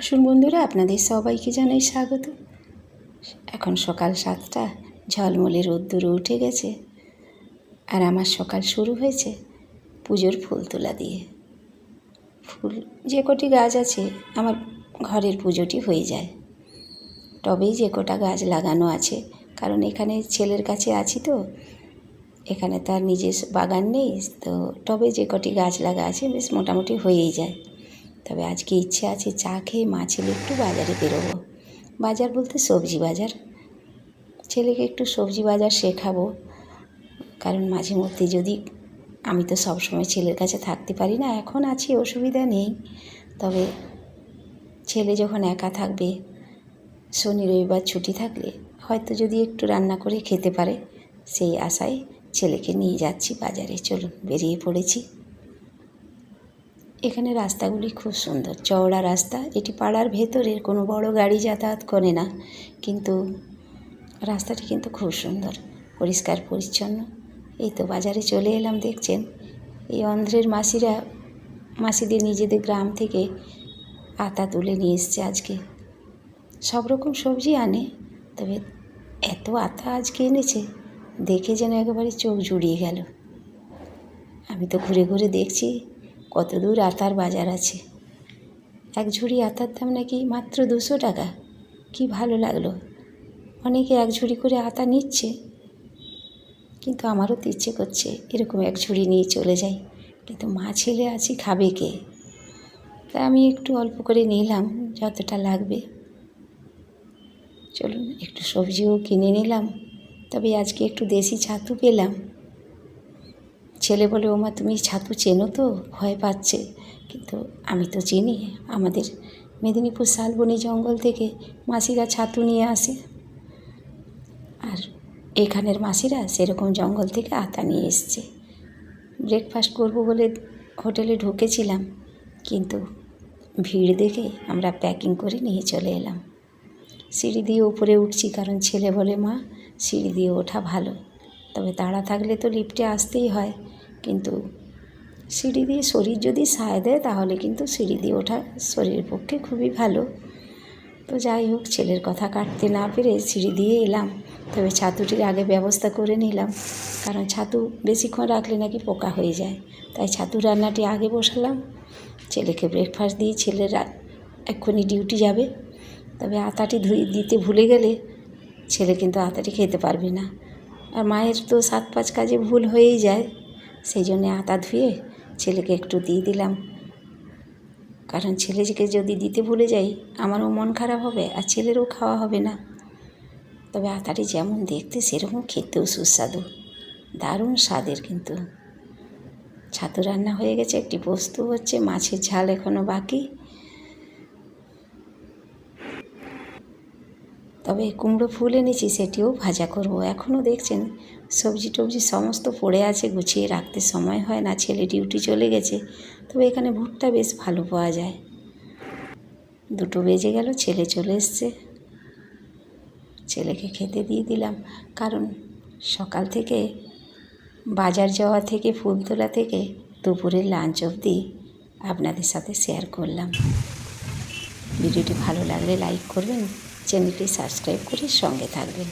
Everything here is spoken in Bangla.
আসুন বন্ধুরা, আপনাদের সবাইকে জানাই স্বাগত। এখন সকাল 7টা, ঝলমলে রোদ্দুর উঠে গেছে আর আমার সকাল শুরু হয়েছে পুজোর ফুল তোলা দিয়ে। ফুল যে কটি গাছ আছে আমার ঘরের পুজোটি হয়ে যায়। টবেই যে কটা গাছ লাগানো আছে, কারণ এখানে ছেলের কাছে আছি তো, এখানে তার নিজের বাগান নেই, তো টবে যে কটি গাছ লাগা আছে বেশ মোটামুটি হয়েই যায়। তবে আজকে ইচ্ছে আছে চা খেয়ে মা ছেলে একটু বাজারে বেরোবো। বাজার বলতে সবজি বাজার। ছেলেকে একটু সবজি বাজার শেখাবো, কারণ মাঝে মধ্যে যদি, আমি তো সবসময় ছেলের কাছে থাকতে পারি না, এখন আছি অসুবিধা নেই, তবে ছেলে যখন একা থাকবে, শনি রবিবার ছুটি থাকলে হয়তো যদি একটু রান্না করে খেতে পারে, সেই আশায় ছেলেকে নিয়ে যাচ্ছি বাজারে। চলুন, বেরিয়ে পড়েছি। এখানে রাস্তাগুলি খুব সুন্দর, চওড়া রাস্তা। এটি পাড়ার ভেতরের, কোনো বড় গাড়ি যাতায়াত করে না, কিন্তু রাস্তাটি কিন্তু খুব সুন্দর, পরিষ্কার পরিচ্ছন্ন। এই তো বাজারে চলে এলাম। দেখছেন, এই অন্ধ্রের মাসিদের নিজেদের গ্রাম থেকে আতা তুলে নিয়ে এসছে আজকে। সব রকম সবজি আনে, তবে এত আতা আজকে এনেছে দেখে যেন একেবারে চোখ জুড়িয়ে গেল। আমি তো ঘুরে ঘুরে দেখছি কত দূর আতার বাজার আছে। এক ঝুড়ি আতার দাম নাকি মাত্র 200 টাকা। কি ভালো লাগলো, অনেকে এক ঝুড়ি করে আতা নিচ্ছে, কিন্তু আমারও তো ইচ্ছে করছে এরকম এক ঝুড়ি নিয়ে চলে যাই, কিন্তু মা ছেলে আছি, খাবে কে? তাই আমি একটু অল্প করে নিলাম, যতটা লাগবে। চলুন, একটু সবজিও কিনে নিলাম। তবে আজকে একটু দেশি ছাতু পেলাম। ছেলে বলে, ওমা তুমি ছাতু চেনো তো? ভয় পাচ্ছে, কিন্তু আমি তো চিনি। আমাদের মেদিনীপুর শালবনী জঙ্গল থেকে মাসিরা ছাতু নিয়ে আসে, আর এখানের মাসিরা সেরকম জঙ্গল থেকে আতা নিয়ে এসছে। ব্রেকফাস্ট করব বলে হোটেলে ঢুকেছিলাম, কিন্তু ভিড় দেখে আমরা প্যাকিং করে নিয়ে চলে এলাম। সিঁড়ি দিয়ে উপরে উঠছি, কারণ ছেলে বলে, মা সিঁড়ি দিয়ে ওঠা ভালো, তবে তাড়া থাকলে তো লিফটে আসতেই হয়, কিন্তু সিঁড়ি দিয়ে শরীর যদি সায় দেয় তাহলে কিন্তু সিঁড়ি দিয়ে ওঠা শরীরের পক্ষে খুবই ভালো। তো যাই হোক, ছেলের কথা কাটতে না পেরে সিঁড়ি দিয়ে এলাম। তবে ছাতুটির আগে ব্যবস্থা করে নিলাম, কারণ ছাতু বেশিক্ষণ রাখলে নাকি পোকা হয়ে যায়, তাই ছাতু রান্নাটি আগে বসালাম। ছেলেকে ব্রেকফাস্ট দিয়ে ছেলেরা এক্ষুনি ডিউটি যাবে। তবে আতাটি দিতে ভুলে গেলে ছেলে কিন্তু আতাটি খেতে পারবে না, আর মায়ের তো 7-5 কাজে ভুল হয়েই যায়। সেই জন্যে আতা ধুয়ে ছেলেকে একটু দিয়ে দিলাম, কারণ ছেলেকে যদি দিতে ভুলে যাই আমারও মন খারাপ হবে আর ছেলেরও খাওয়া হবে না। তবে আতাটি যেমন দেখতে সেরকম খেতেও সুস্বাদু, দারুণ স্বাদের। কিন্তু ছাতু রান্না হয়ে গেছে, একটি পোস্ত হচ্ছে, মাছের ঝাল এখনও বাকি। তবে কুমড়ো ফুল এনেছি, সেটিও ভাজা করব। এখনও দেখছেন সবজি টবজি সমস্ত পড়ে আছে, গুছিয়ে রাখতে সময় হয় না, ছেলে ডিউটি চলে গেছে। তবে এখানে ভুট্টা বেশ ভালো পাওয়া যায়। 2টো বেজে গেল, ছেলে চলে এসছে, ছেলেকে খেতে দিয়ে দিলাম। কারণ সকাল থেকে বাজার যাওয়া থেকে, ফুল তোলা থেকে দুপুরের লাঞ্চ অবধি আপনাদের সাথে শেয়ার করলাম। ভিডিওটি ভালো লাগলে লাইক করবেন, চ্যানেলটি সাবস্ক্রাইব করে সঙ্গে থাকবেন।